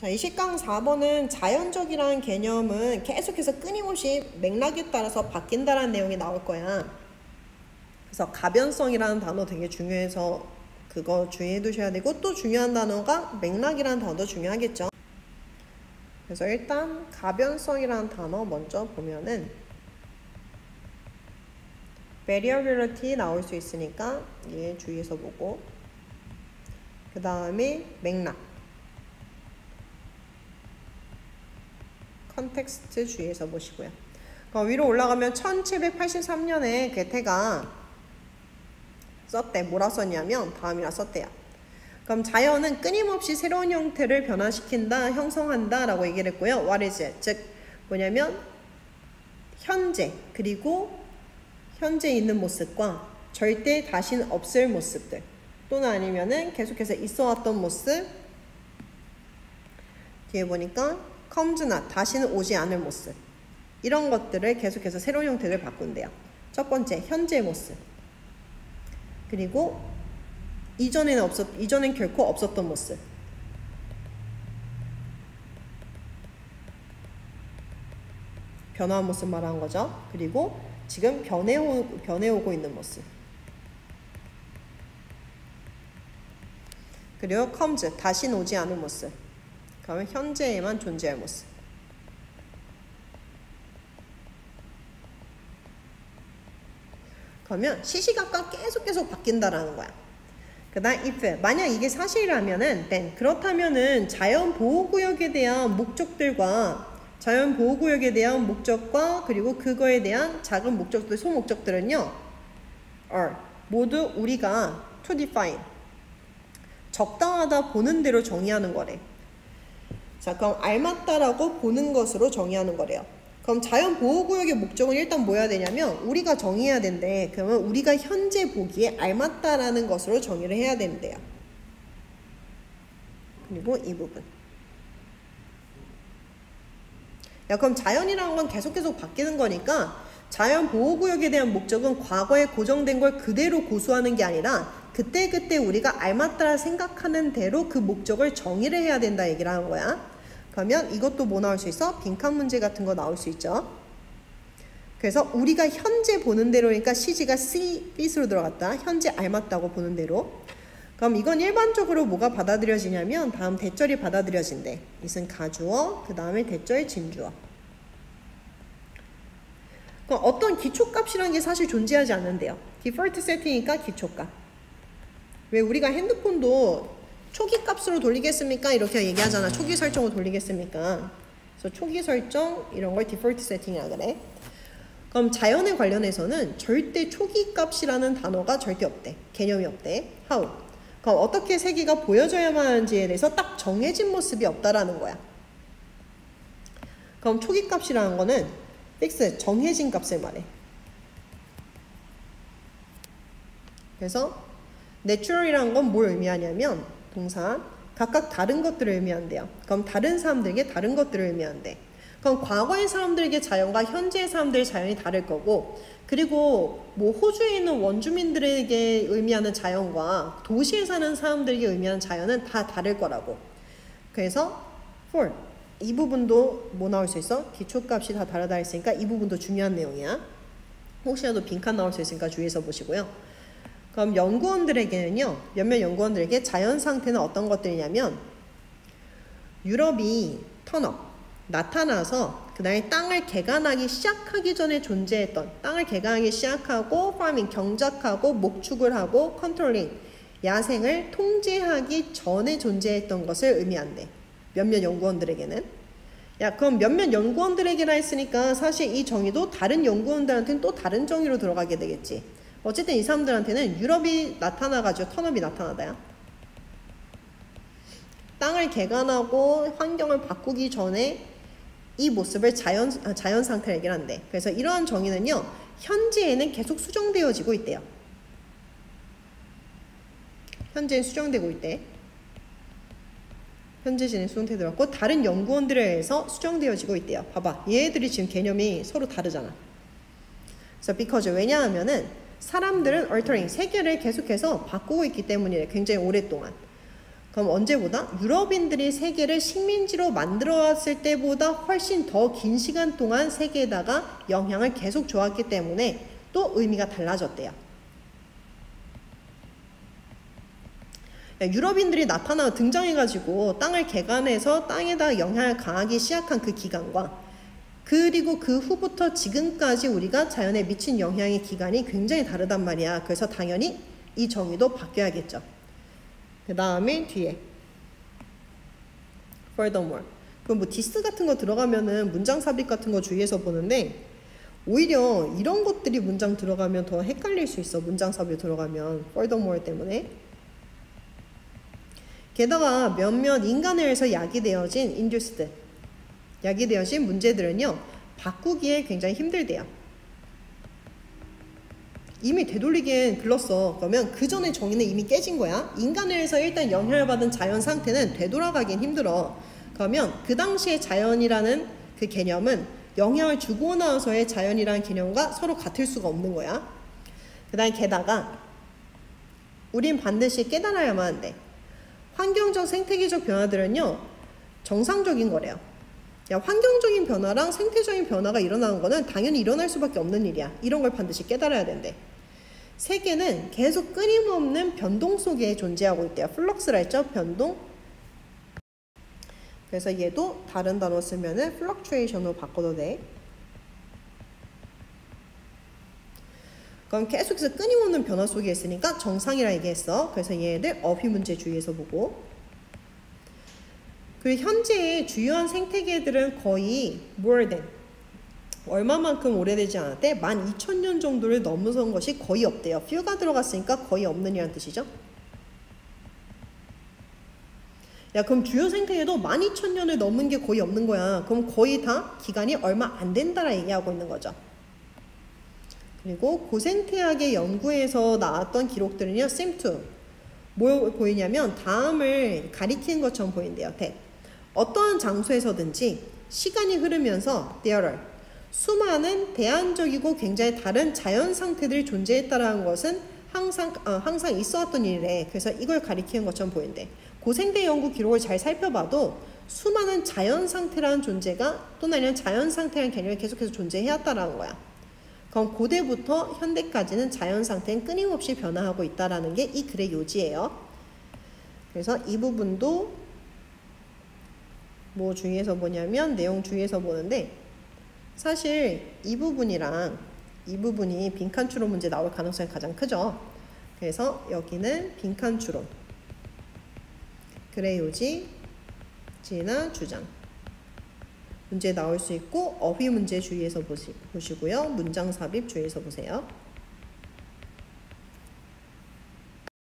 자, 이 식강 4번은 자연적이라는 개념은 계속해서 끊임없이 맥락에 따라서 바뀐다라는 내용이 나올 거야. 그래서 가변성이라는 단어 되게 중요해서 그거 주의해 두셔야 되고, 또 중요한 단어가 맥락이라는 단어도 중요하겠죠. 그래서 일단 가변성이라는 단어 먼저 보면은 variability 나올 수 있으니까 얘 주의해서 보고, 그 다음에 맥락, 컨텍스트 주의해서 보시고요. 위로 올라가면 1783년에 괴테가 썼대. 뭐라 썼냐면 다음이라 썼대요. 그럼 자연은 끊임없이 새로운 형태를 변화시킨다, 형성한다 라고 얘기를 했고요. What is it? 즉 뭐냐면 현재, 그리고 현재 있는 모습과 절대 다시는 없을 모습들, 또는 아니면은 계속해서 있어왔던 모습, 뒤에 보니까 comes not, 다시는 오지 않을 모습, 이런 것들을 계속해서 새로운 형태를 바꾼대요. 첫 번째, 현재의 모습. 그리고 이전엔 결코 없었던 모습. 변화한 모습 말하는 거죠. 그리고 지금 변해오고 있는 모습. 그리고 comes, 다시는 오지 않을 모습. 그러면 현재에만 존재할 모습. 그러면 시시각각 계속 바뀐다라는 거야. 그 다음 if, 만약 이게 사실이라면은 then, 그렇다면은 자연보호구역에 대한 목적들과 자연보호구역에 대한 목적과 그리고 그거에 대한 작은 목적들, 소목적들은요 are 모두 우리가 to define, 적당하다 보는 대로 정의하는 거래. 자, 그럼 알맞다라고 보는 것으로 정의하는 거래요. 그럼 자연보호구역의 목적은 일단 뭐여야 되냐면 우리가 정의해야 된대. 그러면 우리가 현재 보기에 알맞다라는 것으로 정의를 해야 된대요. 그리고 이 부분. 야, 그럼 자연이라는 건 계속 바뀌는 거니까 자연보호구역에 대한 목적은 과거에 고정된 걸 그대로 고수하는 게 아니라 그때그때 우리가 알맞다라 생각하는 대로 그 목적을 정의를 해야 된다 얘기를 하는 거야. 그러면 이것도 뭐 나올 수 있어? 빈칸 문제 같은 거 나올 수 있죠. 그래서 우리가 현재 보는 대로니까 CG가 B로 들어갔다. 현재 알맞다고 보는 대로. 그럼 이건 일반적으로 뭐가 받아들여지냐면 다음 대절이 받아들여진대. 이것은 가주어, 그 다음에 대절 진주어. 그럼 어떤 기초값이라는 게 사실 존재하지 않는데요. 디폴트 세팅이니까 기초값. 왜 우리가 핸드폰도 초기 값으로 돌리겠습니까? 이렇게 얘기하잖아. 초기 설정으로 돌리겠습니까? 그래서 초기 설정 이런 걸 디폴트 세팅이라 그래. 그럼 자연에 관련해서는 절대 초기 값이라는 단어가 절대 없대. 개념이 없대. How? 그럼 어떻게 세계가 보여져야만 하는지에 대해서 딱 정해진 모습이 없다라는 거야. 그럼 초기 값이라는 거는 fix, 정해진 값을 말해. 그래서 natural이라는 건 뭘 의미하냐면 동사, 각각 다른 것들을 의미한대요. 그럼 다른 사람들에게 다른 것들을 의미한대. 그럼 과거의 사람들에게 자연과 현재의 사람들의 자연이 다를 거고, 그리고 뭐 호주에 있는 원주민들에게 의미하는 자연과 도시에 사는 사람들에게 의미하는 자연은 다 다를 거라고. 그래서 for, 이 부분도 뭐 나올 수 있어? 기초값이 다 다르다 했으니까 이 부분도 중요한 내용이야. 혹시라도 빈칸 나올 수 있으니까 주의해서 보시고요. 그럼 연구원들에게는요, 몇몇 연구원들에게 자연 상태는 어떤 것들이냐면 유럽이 턴업, 나타나서 그 다음에 땅을 개간하기 시작하기 전에 존재했던, 땅을 개간하기 시작하고 파밍, 경작하고 목축을 하고 컨트롤링, 야생을 통제하기 전에 존재했던 것을 의미한대. 몇몇 연구원들에게는. 야, 그럼 몇몇 연구원들에게나 했으니까 사실 이 정의도 다른 연구원들한테는 또 다른 정의로 들어가게 되겠지. 어쨌든 이 사람들한테는 유럽이 나타나가지고 턴업이 나타나다야. 땅을 개간하고 환경을 바꾸기 전에 이 모습을 자연 상태를 얘기를 한대. 그래서 이러한 정의는요, 현재에는 계속 수정되어지고 있대요. 현재는 수정되고 있대. 현재진에 수정되고 다른 연구원들에 의해서 수정되어지고 있대요. 봐봐, 얘들이 지금 개념이 서로 다르잖아. 그래서 because, 왜냐하면은 사람들은 altering, 세계를 계속해서 바꾸고 있기 때문이래. 굉장히 오랫동안. 그럼 언제보다 유럽인들이 세계를 식민지로 만들어왔을 때보다 훨씬 더 긴 시간 동안 세계에다가 영향을 계속 줘왔기 때문에 또 의미가 달라졌대요. 유럽인들이 등장해가지고 땅을 개간해서 땅에다 영향을 가하기 시작한 그 기간과 그리고 그 후부터 지금까지 우리가 자연에 미친 영향의 기간이 굉장히 다르단 말이야. 그래서 당연히 이 정의도 바뀌어야겠죠. 그 다음에 뒤에 furthermore. 그럼 뭐 this 같은 거 들어가면은 문장 삽입 같은 거 주의해서 보는데 오히려 이런 것들이 문장 들어가면 더 헷갈릴 수 있어. 문장 삽입 들어가면 furthermore 때문에. 게다가 몇몇 인간에 의해서 야기되어진 induced, 야기되어진 문제들은요 바꾸기에 굉장히 힘들대요. 이미 되돌리기엔 글렀어. 그러면 그 전에 정의는 이미 깨진 거야. 인간에 의해서 일단 영향을 받은 자연 상태는 되돌아가긴 힘들어. 그러면 그 당시의 자연이라는 그 개념은 영향을 주고 나서의 자연이라는 개념과 서로 같을 수가 없는 거야. 그 다음에 게다가 우린 반드시 깨달아야만 한대. 환경적 생태계적 변화들은요 정상적인 거래요. 야, 환경적인 변화랑 생태적인 변화가 일어나는 거는 당연히 일어날 수밖에 없는 일이야. 이런 걸 반드시 깨달아야 된대. 세계는 계속 끊임없는 변동 속에 존재하고 있대요. 플럭스라 했죠? 변동. 그래서 얘도 다른 단어 쓰면은 fluctuation으로 바꿔도 돼. 그럼 계속해서 끊임없는 변화 속에 있으니까 정상이라 얘기했어. 그래서 얘네들 어휘 문제 주의해서 보고. 그리고 현재의 주요한 생태계들은 거의 more than 얼마만큼 오래되지 않았대? 12,000년 정도를 넘어선 것이 거의 없대요. few가 들어갔으니까 거의 없는 이란 뜻이죠. 야, 그럼 주요 생태계도 12,000년을 넘은 게 거의 없는 거야. 그럼 거의 다 기간이 얼마 안 된다라 얘기하고 있는 거죠. 그리고 고생태학의 연구에서 나왔던 기록들은요, seem to 뭐 보이냐면 다음을 가리키는 것처럼 보인대요. that 어떠한 장소에서든지 시간이 흐르면서 there are 수많은 대안적이고 굉장히 다른 자연 상태들이 존재했다라는 것은 항상 있어왔던 일이래. 그래서 이걸 가리키는 것처럼 보인대. 고생대 연구 기록을 잘 살펴봐도 수많은 자연 상태라는 존재가 또는 아니면 자연 상태라는 개념이 계속해서 존재해왔다라는 거야. 그럼 고대부터 현대까지는 자연 상태는 끊임없이 변화하고 있다라는 게 이 글의 요지예요. 그래서 이 부분도 뭐 주의해서 보냐면 내용 주의해서 보는데 사실 이 부분이랑 이 부분이 빈칸 추론 문제 나올 가능성이 가장 크죠. 그래서 여기는 빈칸 추론, 글의 요지, 지나 주장 문제 나올 수 있고 어휘 문제 주의해서 보시고요. 문장 삽입 주의해서 보세요.